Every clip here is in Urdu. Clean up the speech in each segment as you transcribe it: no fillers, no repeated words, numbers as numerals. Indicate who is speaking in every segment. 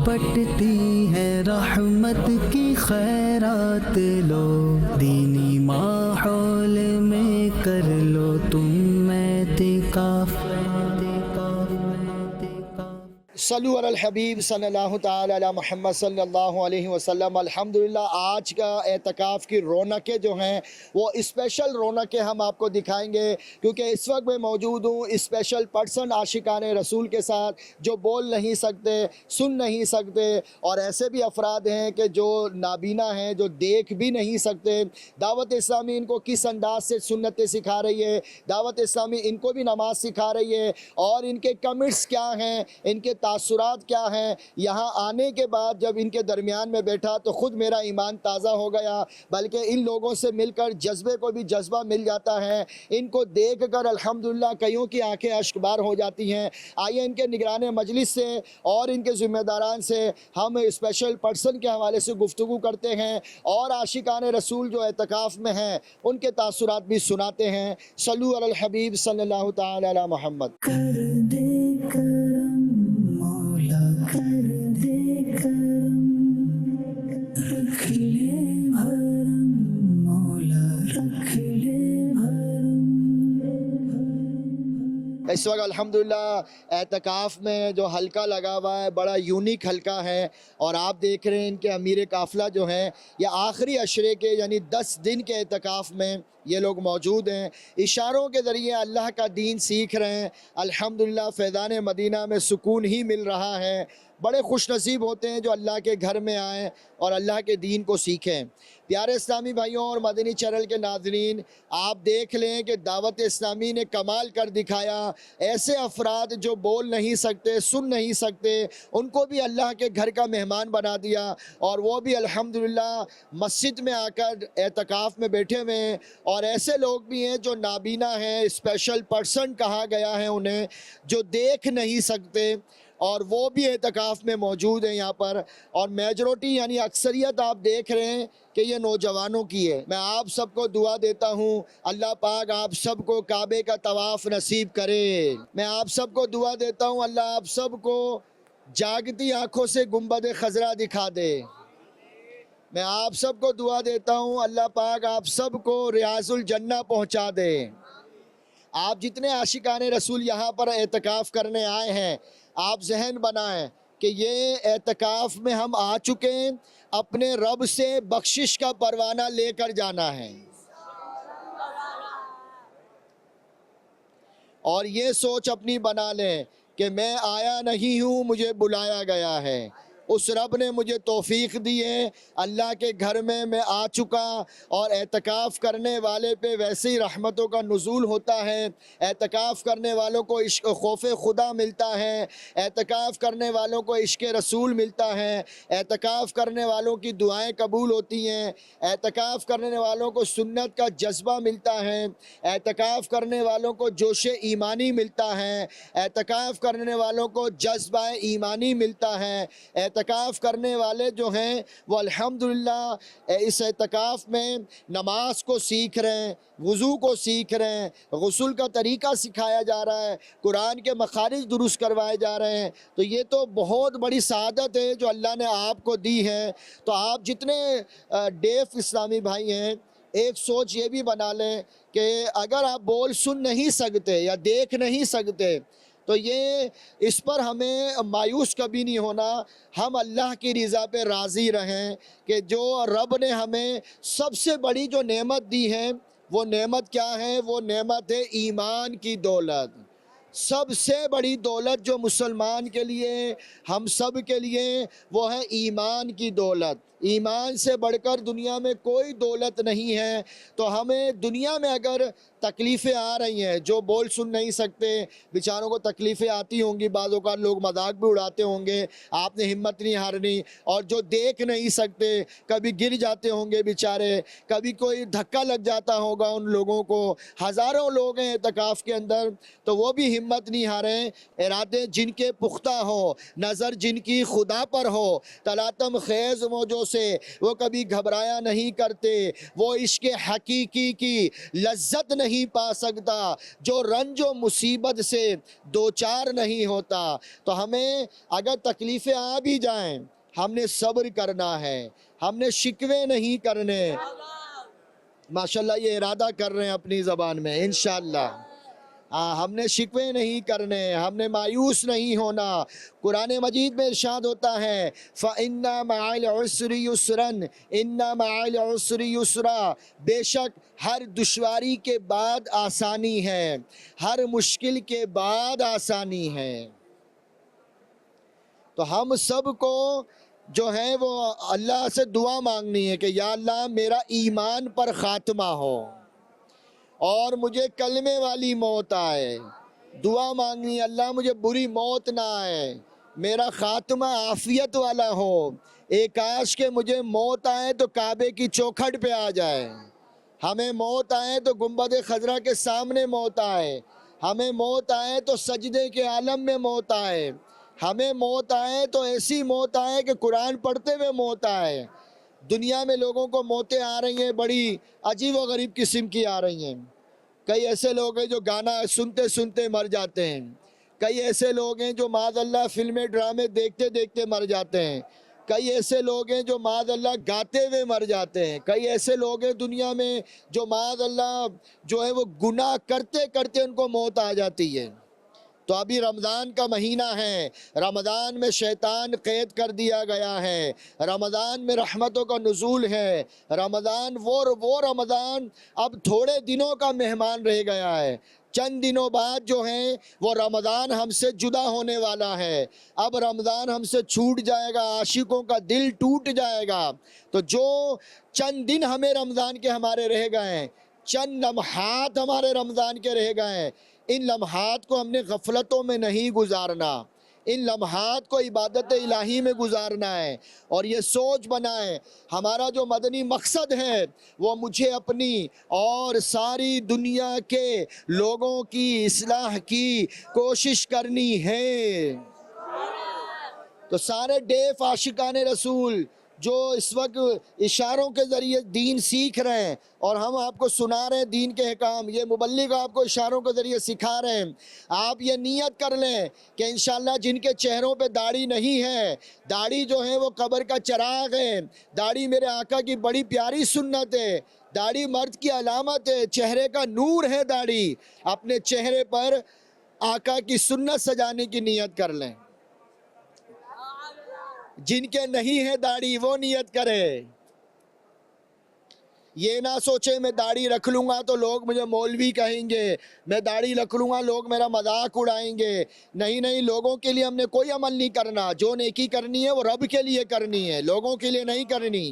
Speaker 1: بٹتی ہے رحمت کی خیرات لو، دینی ماحول میں کر لو تم اعتکاف۔
Speaker 2: صلو علی الحبیب صلی اللہ تعالی علی محمد صلی اللہ علیہ وسلم۔ الحمدللہ آج کا اعتکاف کی رونقیں جو ہیں وہ اسپیشل رونقیں ہم آپ کو دکھائیں گے، کیونکہ اس وقت میں موجود ہوں اسپیشل پرسن عاشقان رسول کے ساتھ جو بول نہیں سکتے، سن نہیں سکتے، اور ایسے بھی افراد ہیں کہ جو نابینا ہیں، جو دیکھ بھی نہیں سکتے۔ دعوت اسلامی ان کو کس انداز سے سنتیں سکھا رہی ہے، دعوت اسلامی ان کو بھی نماز سکھا رہی ہے، اور ان کے کمنٹس کیا ہیں، ان کے تاثرات کیا ہیں۔ یہاں آنے کے بعد جب ان کے درمیان میں بیٹھا تو خود میرا ایمان تازہ ہو گیا، بلکہ ان لوگوں سے مل کر جذبے کو بھی جذبہ مل جاتا ہے۔ ان کو دیکھ کر الحمدللہ کئیوں کی آنکھیں اشک بار ہو جاتی ہیں۔ آئیے ان کے نگران مجلس سے اور ان کے ذمہ داران سے ہم اسپیشل پرسن کے حوالے سے گفتگو کرتے ہیں، اور عاشقان رسول جو اعتکاف میں ہیں ان کے تاثرات بھی سناتے ہیں۔ صلو علی الحبیب صلی اللہ تعالی علی محمد۔
Speaker 1: کر دے کرم مولا، کر دے کرم، رکھ لے بھرم مولا، رکھ لے بھرم۔
Speaker 2: اس وقت الحمدللہ اعتکاف میں جو حلقہ لگا ہوا ہے بڑا یونیک حلقہ ہے، اور آپ دیکھ رہے ہیں ان کے امیر قافلہ جو ہیں یہ آخری عشرے کے یعنی 10 دن کے اعتکاف میں یہ لوگ موجود ہیں۔ اشاروں کے ذریعے اللہ کا دین سیکھ رہے ہیں۔ الحمدللہ فیضان مدینہ میں سکون ہی مل رہا ہے۔ بڑے خوش نصیب ہوتے ہیں جو اللہ کے گھر میں آئیں اور اللہ کے دین کو سیکھیں۔ پیارے اسلامی بھائیوں اور مدنی چینل کے ناظرین، آپ دیکھ لیں کہ دعوت اسلامی نے کمال کر دکھایا۔ ایسے افراد جو بول نہیں سکتے، سن نہیں سکتے، ان کو بھی اللہ کے گھر کا مہمان بنا دیا، اور وہ بھی الحمدللہ مسجد میں آ کر اعتکاف میں بیٹھے ہوئے ہیں۔ اور ایسے لوگ بھی ہیں جو نابینا ہیں، اسپیشل پرسن کہا گیا ہے انہیں، جو دیکھ نہیں سکتے، اور وہ بھی اعتکاف میں موجود ہیں یہاں پر۔ اور میجورٹی یعنی اکثریت آپ دیکھ رہے ہیں کہ یہ نوجوانوں کی ہے۔ میں آپ سب کو دعا دیتا ہوں اللہ پاک آپ سب کو کعبے کا طواف نصیب کرے۔ میں آپ سب کو دعا دیتا ہوں اللہ آپ سب کو جاگتی آنکھوں سے گنبد خضرا دکھا دے۔ میں آپ سب کو دعا دیتا ہوں اللہ پاک آپ سب کو ریاض الجنہ پہنچا دے۔ آپ جتنے عاشقان رسول یہاں پر اعتکاف کرنے آئے ہیں، آپ ذہن بنائیں کہ یہ اعتکاف میں ہم آ چکے ہیں، اپنے رب سے بخشش کا پروانہ لے کر جانا ہے، اور یہ سوچ اپنی بنا لیں کہ میں آیا نہیں ہوں، مجھے بلایا گیا ہے۔ اس رب نے مجھے توفیق دی ہے، اللہ کے گھر میں آ چکا، اور اعتکاف کرنے والے پہ ویسے ہی رحمتوں کا نزول ہوتا ہے۔ اعتکاف کرنے والوں کو عشق خوف خدا ملتا ہے، اعتکاف کرنے والوں کو عشق رسول ملتا ہے، اعتکاف کرنے والوں کی دعائیں قبول ہوتی ہیں، اعتکاف کرنے والوں کو سنت کا جذبہ ملتا ہے، اعتکاف کرنے والوں کو جوش ایمانی ملتا ہے، اعتکاف کرنے والوں کو جذبہ ایمانی ملتا ہے۔ اعتکاف کرنے والے جو ہیں وہ الحمدللہ اس اعتکاف میں نماز کو سیکھ رہے ہیں، وضو کو سیکھ رہے ہیں، غسل کا طریقہ سکھایا جا رہا ہے، قرآن کے مخارج درست کروائے جا رہے ہیں۔ تو یہ تو بہت بڑی سعادت ہے جو اللہ نے آپ کو دی ہے۔ تو آپ جتنے ڈیف اسلامی بھائی ہیں، ایک سوچ یہ بھی بنا لیں کہ اگر آپ بول سن نہیں سکتے یا دیکھ نہیں سکتے تو یہ اس پر ہمیں مایوس کبھی نہیں ہونا۔ ہم اللہ کی رضا پہ راضی رہیں کہ جو رب نے ہمیں سب سے بڑی جو نعمت دی ہے وہ نعمت کیا ہے؟ وہ نعمت ہے ایمان کی دولت۔ سب سے بڑی دولت جو مسلمان کے لیے، ہم سب کے لیے، وہ ہے ایمان کی دولت۔ ایمان سے بڑھ کر دنیا میں کوئی دولت نہیں ہے۔ تو ہمیں دنیا میں اگر تکلیفیں آ رہی ہیں، جو بول سن نہیں سکتے بیچاروں کو تکلیفیں آتی ہوں گی، بعض اوقات لوگ مذاق بھی اڑاتے ہوں گے، آپ نے ہمت نہیں ہارنی، اور جو دیکھ نہیں سکتے کبھی گر جاتے ہوں گے بیچارے، کبھی کوئی دھکا لگ جاتا ہوگا ان لوگوں کو۔ ہزاروں لوگ ہیں اعتکاف کے اندر، تو وہ بھی ہمت نہیں ہاریں۔ ارادے جن کے پختہ ہو، نظر جن کی خدا پر ہو، تلاطم خیز موجوں سے وہ کبھی گھبرایا نہیں کرتے، وہ عشق حقیقی کی لذت نہیں نہیں پا سکتا، جو رنج و مصیبت سے دوچار نہیں ہوتا۔ تو ہمیں اگر تکلیفیں آ بھی جائیں، ہم نے صبر کرنا ہے، ہم نے شکوے نہیں کرنے۔ ماشاءاللہ یہ ارادہ کر رہے ہیں اپنی زبان میں انشاءاللہ، ہم نے شکوے نہیں کرنے، ہم نے مایوس نہیں ہونا۔ قرآن مجید میں ارشاد ہوتا ہے فَإِنَّ مَعَ الْعُسْرِ يُسْرًا إِنَّ مَعَ الْعُسْرِ يُسْرًا، بے شک ہر دشواری کے بعد آسانی ہے، ہر مشکل کے بعد آسانی ہے۔ تو ہم سب کو جو ہے وہ اللہ سے دعا مانگنی ہے کہ یا اللہ میرا ایمان پر خاتمہ ہو اور مجھے کلمے والی موت آئے۔ دعا مانگنی ہے اللہ مجھے بری موت نہ آئے، میرا خاتمہ عافیت والا ہو۔ ایک کاش کہ مجھے موت آئے تو کعبے کی چوکھٹ پہ آ جائے، ہمیں موت آئے تو گنبد خضرا کے سامنے موت آئے، ہمیں موت آئے تو سجدے کے عالم میں موت آئے، ہمیں موت آئے تو ایسی موت آئے کہ قرآن پڑھتے ہوئے موت آئے۔ دنیا میں لوگوں کو موتیں آ رہی ہیں، بڑی عجیب و غریب قسم کی آ رہی ہیں۔ کئی ایسے لوگ ہیں جو گانا سنتے سنتے مر جاتے ہیں، کئی ایسے لوگ ہیں جو معاذ اللہ فلمیں ڈرامے دیکھتے دیکھتے مر جاتے ہیں، کئی ایسے لوگ ہیں جو معاذ اللہ گاتے ہوئے مر جاتے ہیں، کئی ایسے لوگ ہیں دنیا میں جو معاذ اللہ جو ہے وہ گناہ کرتے کرتے ان کو موت آ جاتی ہے۔ تو ابھی رمضان کا مہینہ ہے، رمضان میں شیطان قید کر دیا گیا ہے، رمضان میں رحمتوں کا نزول ہے، رمضان وہ رمضان اب تھوڑے دنوں کا مہمان رہ گیا ہے، چند دنوں بعد جو ہیں وہ رمضان ہم سے جدا ہونے والا ہے، اب رمضان ہم سے چھوٹ جائے گا، عاشقوں کا دل ٹوٹ جائے گا۔ تو جو چند دن ہمیں رمضان کے ہمارے رہ گئے ہیں، چند لمحات ہمارے رمضان کے رہ گئے ہیں، ان لمحات کو ہم نے غفلتوں میں نہیں گزارنا، ان لمحات کو عبادت الہی میں گزارنا ہے، اور یہ سوچ بنائیں ہمارا جو مدنی مقصد ہے وہ مجھے اپنی اور ساری دنیا کے لوگوں کی اصلاح کی کوشش کرنی ہے۔ تو سارے ڈیف عاشقان رسول جو اس وقت اشاروں کے ذریعے دین سیکھ رہے ہیں اور ہم آپ کو سنا رہے ہیں دین کے احکام، یہ مبلغ آپ کو اشاروں کے ذریعے سکھا رہے ہیں، آپ یہ نیت کر لیں کہ انشاءاللہ جن کے چہروں پہ داڑھی نہیں ہے، داڑھی جو ہے وہ قبر کا چراغ ہے، داڑھی میرے آقا کی بڑی پیاری سنت ہے، داڑھی مرد کی علامت ہے، چہرے کا نور ہے داڑھی، اپنے چہرے پر آقا کی سنت سجانے کی نیت کر لیں۔ جن کے نہیں ہے داڑھی وہ نیت کرے، یہ نہ سوچے میں داڑھی رکھ لوں گا تو لوگ مجھے مولوی کہیں گے، میں داڑھی رکھ لوں گا لوگ میرا مذاق اڑائیں گے۔ نہیں، لوگوں کے لیے ہم نے کوئی عمل نہیں کرنا، جو نیکی کرنی ہے وہ رب کے لیے کرنی ہے، لوگوں کے لیے نہیں کرنی۔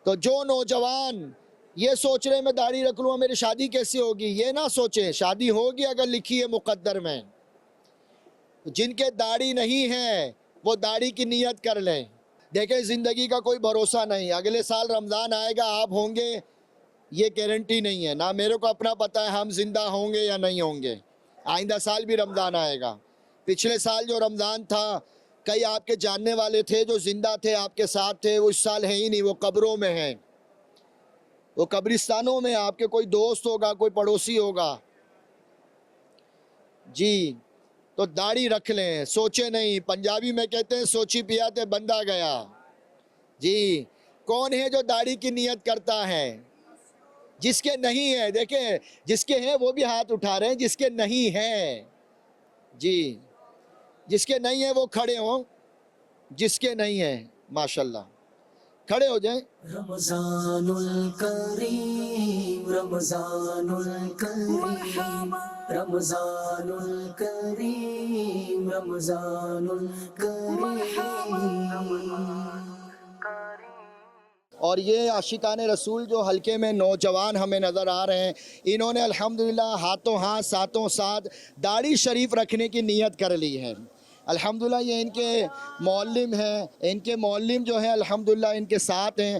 Speaker 2: تو جو نوجوان یہ سوچ رہے میں داڑھی رکھ لوں گا میری شادی کیسے ہوگی، یہ نہ سوچیں، شادی ہوگی اگر لکھی ہے مقدر میں۔ جن کے داڑھی نہیں ہے وہ داڑھی کی نیت کر لیں۔ دیکھیں زندگی کا کوئی بھروسہ نہیں، اگلے سال رمضان آئے گا آپ ہوں گے یہ گارنٹی نہیں ہے، نہ میرے کو اپنا پتہ ہے ہم زندہ ہوں گے یا نہیں ہوں گے، آئندہ سال بھی رمضان آئے گا۔ پچھلے سال جو رمضان تھا کئی آپ کے جاننے والے تھے جو زندہ تھے آپ کے ساتھ تھے، وہ اس سال ہے ہی نہیں، وہ قبروں میں ہیں، وہ قبرستانوں میں، آپ کے کوئی دوست ہوگا کوئی پڑوسی ہوگا۔ جی تو داڑھی رکھ لیں، سوچے نہیں، پنجابی میں کہتے ہیں سوچی پیاتے بندہ گیا۔ جی کون ہے جو داڑھی کی نیت کرتا ہے؟ جس کے نہیں ہے، دیکھیں جس کے ہیں وہ بھی ہاتھ اٹھا رہے ہیں، جس کے نہیں ہے، جی جس کے نہیں ہے وہ کھڑے ہوں، جس کے نہیں ہے ماشاءاللہ کھڑے ہو جائیں۔
Speaker 1: رمضان الکریم رمضان الکریم رمضان الکریم رمضان الکریم۔
Speaker 2: اور یہ عاشقان رسول جو حلقے میں نوجوان ہمیں نظر آ رہے ہیں، انہوں نے الحمدللہ ہاتھوں ہاتھ ساتھوں ساتھ داڑھی شریف رکھنے کی نیت کر لی ہے۔ الحمدللہ یہ ان کے معلم ہیں، ان کے معلم جو ہیں الحمدللہ ان کے ساتھ ہیں،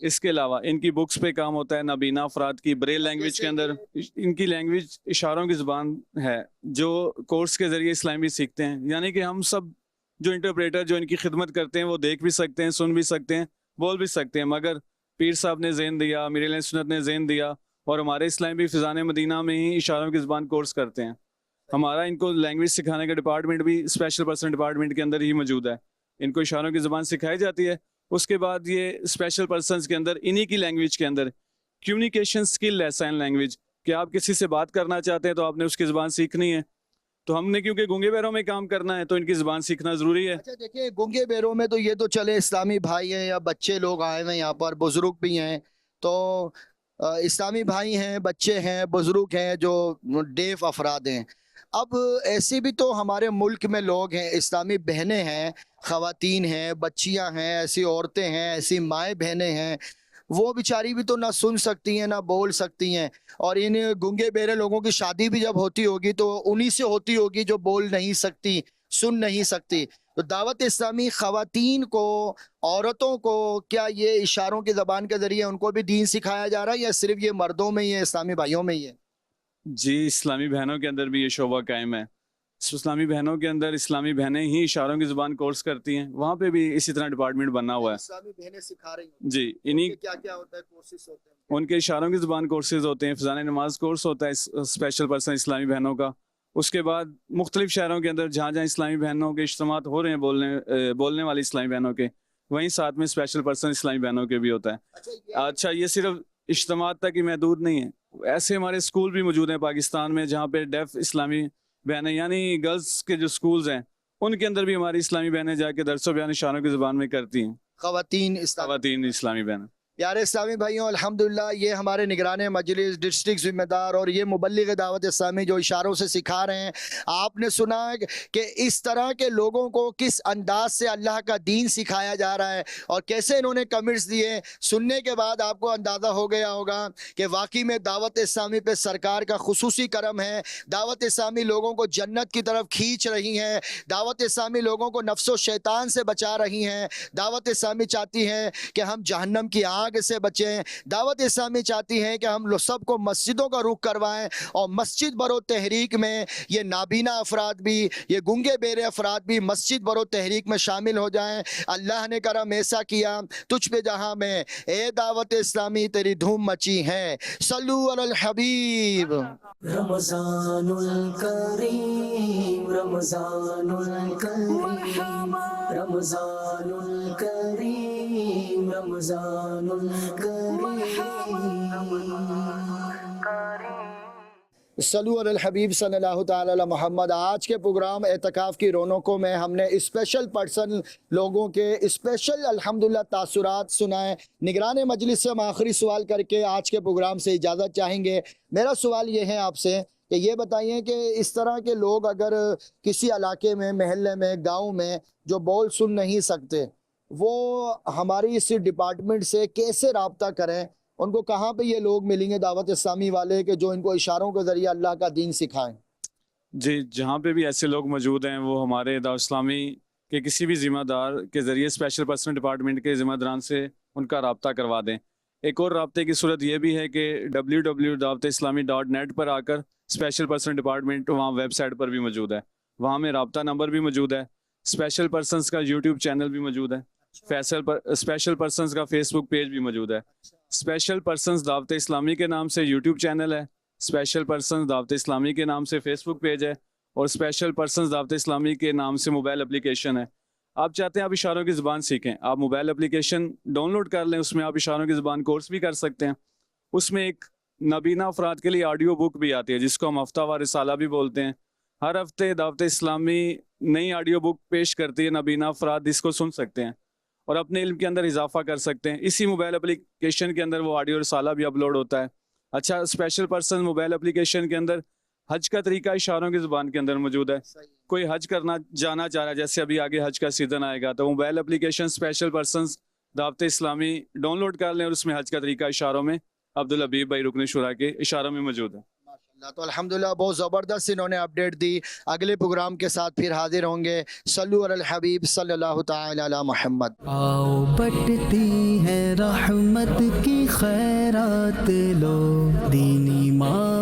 Speaker 3: اس کے علاوہ ان کی بکس پہ کام ہوتا ہے نابینا افراد کی بریل لینگویج کے اندر. ان کی لینگویج اشاروں کی زبان ہے جو کورس کے ذریعے اسلامی سیکھتے ہیں. یعنی کہ ہم سب جو انٹرپریٹر جو ان کی خدمت کرتے ہیں وہ دیکھ بھی سکتے ہیں, سن بھی سکتے ہیں, بول بھی سکتے ہیں, مگر پیر صاحب نے ذہن دیا, امیر اہل سنت نے ذہن دیا, اور ہمارے اسلامی فضان مدینہ میں ہی اشاروں کی زبان کورس کرتے ہیں. ہمارا ان کو لینگویج سکھانے کا ڈپارٹمنٹ بھی اسپیشل پرسن ڈپارٹمنٹ کے اندر ہی موجود ہے. ان کو اشاروں کی زبان سکھائی جاتی ہے. اس کے بعد یہ اسپیشل پرسنس کے اندر انہی کی لینگویج کے اندر کمیونیکیشن اسکل ہے سائن لینگویج, کہ آپ کسی سے بات کرنا چاہتے ہیں تو آپ نے اس کی زبان سیکھنی ہے. تو ہم نے کیونکہ گونگے بہروں میں کام کرنا ہے تو ان کی زبان سیکھنا ضروری ہے.
Speaker 2: اچھا دیکھیں, گونگے بہروں میں تو یہ تو چلے اسلامی بھائی ہیں یا بچے لوگ آئے ہوئے ہیں یہاں پر, بزرگ بھی ہیں, تو اسلامی بھائی ہیں, بچے ہیں, بزرگ ہیں جو ڈیف افراد ہیں. اب ایسے بھی تو ہمارے ملک میں لوگ ہیں, اسلامی بہنیں ہیں, خواتین ہیں, بچیاں ہیں, ایسی عورتیں ہیں, ایسی مائیں بہنیں ہیں, وہ بیچاری بھی تو نہ سن سکتی ہیں نہ بول سکتی ہیں. اور ان گونگے بہرے لوگوں کی شادی بھی جب ہوتی ہوگی تو انہی سے ہوتی ہوگی جو بول نہیں سکتی, سن نہیں سکتی. تو دعوت اسلامی خواتین کو, عورتوں کو, کیا یہ اشاروں کی زبان کے ذریعے ان کو بھی دین سکھایا جا رہا ہے یا صرف یہ مردوں میں ہی ہے, اسلامی بھائیوں میں ہی ہے؟
Speaker 3: جی, اسلامی بہنوں کے اندر بھی یہ شعبہ قائم ہے. اسلامی بہنوں کے اندر اسلامی بہنیں ہی اشاروں کی زبان کورس کرتی ہیں, وہاں پہ بھی اسی طرح ڈپارٹمنٹ بنا ہوا ہے.
Speaker 2: اسلامی بہنیں سکھا رہی ہیں
Speaker 3: جی, انہی
Speaker 2: کیا کیا ہوتا ہے, کورسز ہوتے ہیں
Speaker 3: ان کے اشاروں کی زبان کورسز ہوتے ہیں. فضان نماز کورس ہوتا ہے اسپیشل پرسن اسلامی بہنوں کا. اس کے بعد مختلف شہروں کے اندر جہاں جہاں اسلامی بہنوں کے اجتماعات ہو رہے ہیں بولنے والی اسلامی بہنوں کے, وہیں ساتھ میں اسپیشل پرسن اسلامی بہنوں کے بھی ہوتا ہے. اچھا, یہ صرف اجتماعات تک ہی محدود نہیں ہے, ایسے ہمارے اسکول بھی موجود ہیں پاکستان میں جہاں پہ ڈیف اسلامی بہنیں یعنی گرلز کے جو اسکولز ہیں ان کے اندر بھی ہماری اسلامی بہنیں جا کے درس و بیان اشاروں کی زبان میں کرتی ہیں.
Speaker 2: خواتین
Speaker 3: اسلامی بہنیں.
Speaker 2: پیارے اسلامی بھائیوں, الحمدللہ یہ ہمارے نگران مجلس, ڈسٹرکٹ ذمہ دار اور یہ مبلغ دعوت اسلامی جو اشاروں سے سکھا رہے ہیں. آپ نے سنا کہ اس طرح کے لوگوں کو کس انداز سے اللہ کا دین سکھایا جا رہا ہے اور کیسے انہوں نے کمنٹس دیے. سننے کے بعد آپ کو اندازہ ہو گیا ہوگا کہ واقعی میں دعوت اسلامی پہ سرکار کا خصوصی کرم ہے. دعوت اسلامی لوگوں کو جنت کی طرف کھینچ رہی ہیں. دعوت اسلامی لوگوں کو نفس و شیطان سے بچا رہی ہیں. دعوت اسلامی چاہتی ہے کہ ہم جہنم کی آگ سے بچیں. دعوت اسلامی چاہتی ہے کہ ہم لوگ سب کو مسجدوں کا رخ کروائیں اور مسجد برو تحریک میں یہ نابینا افراد بھی, یہ گونگے بہرے افراد بھی مسجد برو تحریک میں شامل ہو جائیں. اللہ نے کرم ایسا کیا تجھ پہ جہاں میں, اے دعوت اسلامی تیری دھوم مچی ہے. صلو علی الحبیب.
Speaker 1: رمضان الکریم رمضان الکریم رمضان الکریم رمضان الکریم.
Speaker 2: صلو علی الحبیب صلی اللہ تعالی علی محمد. آج کے پروگرام اعتکاف کی رونقوں میں ہم نے اسپیشل پرسن لوگوں کے اسپیشل الحمدللہ تاثرات سنائے. نگران مجلس سے ہم آخری سوال کر کے آج کے پروگرام سے اجازت چاہیں گے. میرا سوال یہ ہے آپ سے کہ یہ بتائیے کہ اس طرح کے لوگ اگر کسی علاقے میں, محلے میں, گاؤں میں جو بول سن نہیں سکتے, وہ ہماری اس ڈپارٹمنٹ سے کیسے رابطہ کریں؟ ان کو کہاں پہ یہ لوگ ملیں گے دعوت اسلامی والے کہ جو ان کو اشاروں کے ذریعے اللہ کا دین سکھائیں؟
Speaker 3: جی, جہاں پہ بھی ایسے لوگ موجود ہیں وہ ہمارے دعوت اسلامی کے کسی بھی ذمہ دار کے ذریعے اسپیشل پرسن ڈپارٹمنٹ کے ذمہ داران سے ان کا رابطہ کروا دیں. ایک اور رابطے کی صورت یہ بھی ہے کہ www.dawatislami.net پر آ کر اسپیشل پرسن ڈپارٹمنٹ وہاں ویب سائٹ پر بھی موجود ہے, وہاں میں رابطہ نمبر بھی موجود ہے. اسپیشل پرسنس کا یوٹیوب چینل بھی موجود ہے. اسپیشل پرسنس کا فیس بک پیج بھی موجود ہے. اسپیشل پرسنس دعوت اسلامی کے نام سے یوٹیوب چینل ہے, اسپیشل پرسنس دعوت اسلامی کے نام سے فیس بک پیج ہے, اور اسپیشل پرسنس دعوت اسلامی کے نام سے موبائل اپلیکیشن ہے. آپ چاہتے ہیں آپ اشاروں کی زبان سیکھیں, آپ موبائل اپلیکیشن ڈاؤن لوڈ کر لیں, اس میں آپ اشاروں کی زبان کورس بھی کر سکتے ہیں. اس میں ایک نابینا افراد کے لیے آڈیو بک بھی آتی ہے جس کو ہم ہفتہ وار رسالہ بھی بولتے ہیں. ہر ہفتے دعوت اسلامی نئی آڈیو بک پیش کرتی ہے, نابینا افراد اس کو سن سکتے ہیں اور اپنے علم کے اندر اضافہ کر سکتے ہیں. اسی موبائل اپلیکیشن کے اندر وہ آڈیو رسالہ بھی اپلوڈ ہوتا ہے. اچھا, اسپیشل پرسن موبائل اپلیکیشن کے اندر حج کا طریقہ اشاروں کی زبان کے اندر موجود ہے. کوئی حج کرنا جانا چاہ رہا ہے, جیسے ابھی آگے حج کا سیزن آئے گا, تو موبائل اپلیکیشن اسپیشل پرسنز دعوت اسلامی ڈاؤن لوڈ کر لیں اور اس میں حج کا طریقہ اشاروں میں عبدالحبیب بھائی رکن شورا کے اشاروں میں موجود ہے.
Speaker 2: تو الحمدللہ بہت زبردست انہوں نے اپڈیٹ دی. اگلے پروگرام کے ساتھ پھر حاضر ہوں گے. صلو علی الحبیب صلی اللہ تعالی علی محمد.
Speaker 4: آؤ بٹتی ہے رحمت کی خیرات لو، دین ایمان